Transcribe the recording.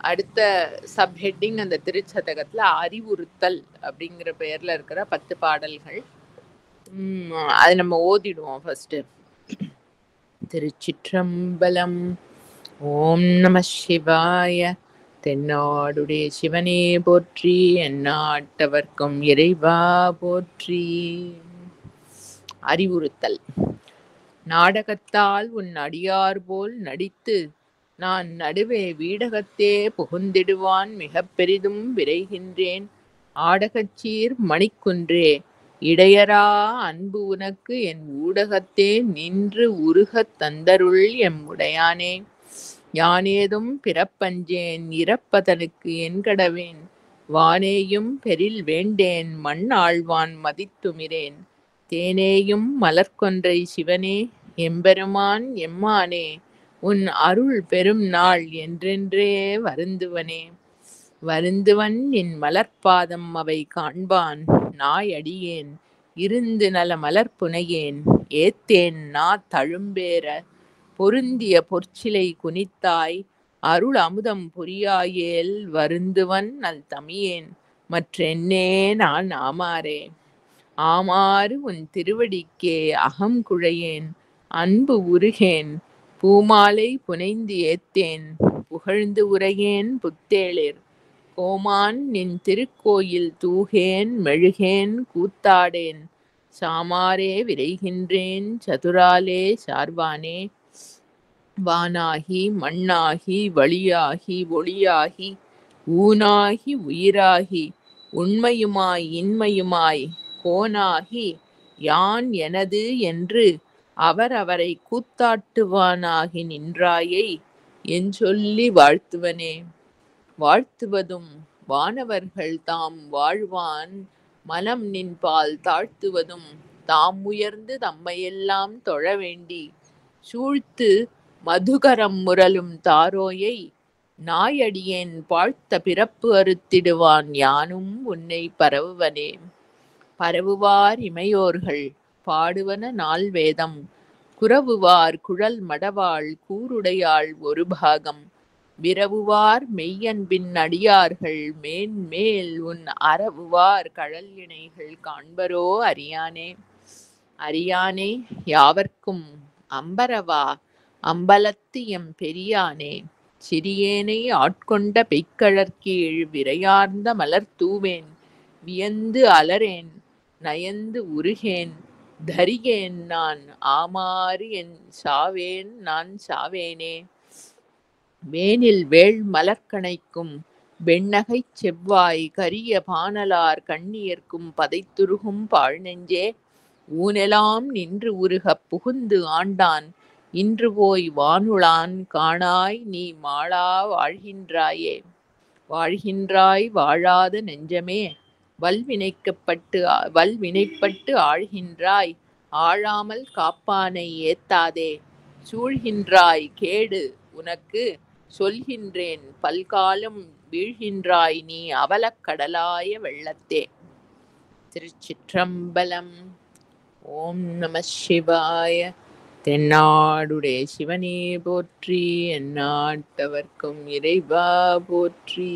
அடுத்த சப்ஹெட்டிங் அந்த திருச்சதகத்துல அறிவுறுத்தல் அப்படிங்கிற பெயர்ல இருக்கிற 10 பாடல்கள். அது நம்ம ஓதிடுவோம் ஃபர்ஸ்ட். திருச்சிற்றம்பலம். ஓம் நம சிவாய. தென்னாடுடைய சிவனே போற்றி, எந்நாட்டவர்க்கும் இறைவா போற்றி. அறிவுறுத்தல். நாடகத்தால் உன் அடியார் போல் நடித்து நான் நடுவே வீடகத்தே புகுந்திடுவான் மிக பெரிதும் விரைகின்றேன். ஆடகச்சீர் மணிக்குன்றே, இடையரா அன்பு உனக்கு என் ஊடகத்தே நின்று உருகத் தந்தருள் எம் உடையானே. யானேதும் பிறப்பஞ்சேன் இறப்பதனுக்கு என்கடவேன், வானேயும் பெரில் வேண்டேன் மண் ஆழ்வான் மதித்துமிரேன். தேனேயும் மலர்கொன்றை சிவனே எம்பெருமான் எம்மானே, உன் அருள் பெரும் நாள் என்றென்றே வருந்துவனே. வருந்துவன் நின் மலர்பாதம் அவை காண்பான் நாயடியேன், இருந்து நல மலர்புனையேன் ஏத்தேன் நா தழும்பேற. பொருந்திய பொற்சிலை குனித்தாய் அருள் அமுதம் புரியாயேல், வருந்துவன் நல் தமியேன் மற்றென்னே நான் ஆமாறே. ஆமாறு உன் திருவடிக்கே அகம் குழையேன் அன்பு உருகேன், பூமாலை புனைந்து ஏத்தேன் புகழ்ந்து உரையேன் புத்தேளிர். கோமான் நின் திருக்கோயில் தூகேன் மெழுகேன் கூத்தாடேன், சாமாரே விரைகின்றேன் சதுராலே சார்வானே. வானாகி மண்ணாகி வழியாகி ஒளியாகி ஊனாகி உயிராகி உண்மையுமாய் இன்மையுமாய் கோனாகி யான் எனது என்று அவரவரை கூத்தாட்டுவானாகி நின்றாயை என் சொல்லி வாழ்த்துவனே. வாழ்த்துவதும் வானவர்கள் தாம் வாழ்வான் மனம் நின்பால் தாழ்த்துவதும் தாம் உயர்ந்து தம்மையெல்லாம் தொழ வேண்டி சூழ்த்து மதுகரம் முரலும் தாரோயை. நாயடியேன் வாழ்த்த பிறப்பு அறுத்திடுவான் யானும் உன்னை பரவுவனே. பரவுவார் இமையோர்கள் பாடுவன நால் வேதம், குரவுவார் குழல் மடவாள் கூருடையாள் ஒரு பாகம். விரவுவார் மெய்யன்பின் அடியார்கள் மேன்மேல் உன் அறவுவார் கழல் இணைகள் காண்பரோ அறியானே. அறியானே யாவர்க்கும் அம்பரவா அம்பலத்து எம் பெரியானே. சிறியேனை ஆட்கொண்ட பெய்கழற்கீழ் விரையார்ந்த மலர் தூவேன், வியந்து அலரேன் நயந்து உருகேன் தரிகேன் நான் ஆமாறு என் சாவேன் நான் சாவேனே. வேனில் வேள் மலர்கணைக்கும் வெண்ணகைச் செவ்வாய் கரிய பானலார் கண்ணியர்க்கும் பதைத்துருகும் பாழ்நெஞ்சே. ஊனெலாம் நின்று உருகப் புகுந்து ஆண்டான் இன்று போய் வானுளான் காணாய் நீ மாளா வாழ்கின்றாயே. வாழ்கின்றாய் வாழாத நெஞ்சமே, வல்வினைப்பட்டு ஆழ்கின்றாய் ஆழாமல் காப்பானை ஏத்தாதே. சூழ்கின்றாய் கேடு உனக்கு சொல்கின்றேன் பல்காலும் வீழ்கின்றாய் நீ அவலக் கடலாய வெள்ளத்தே. திருச்சிற்றம்பலம். ஓம் நம சிவாய. தென்னாடுடைய சிவனே போற்றி, எந்நாட்டவர்க்கும் இறைவா போற்றி.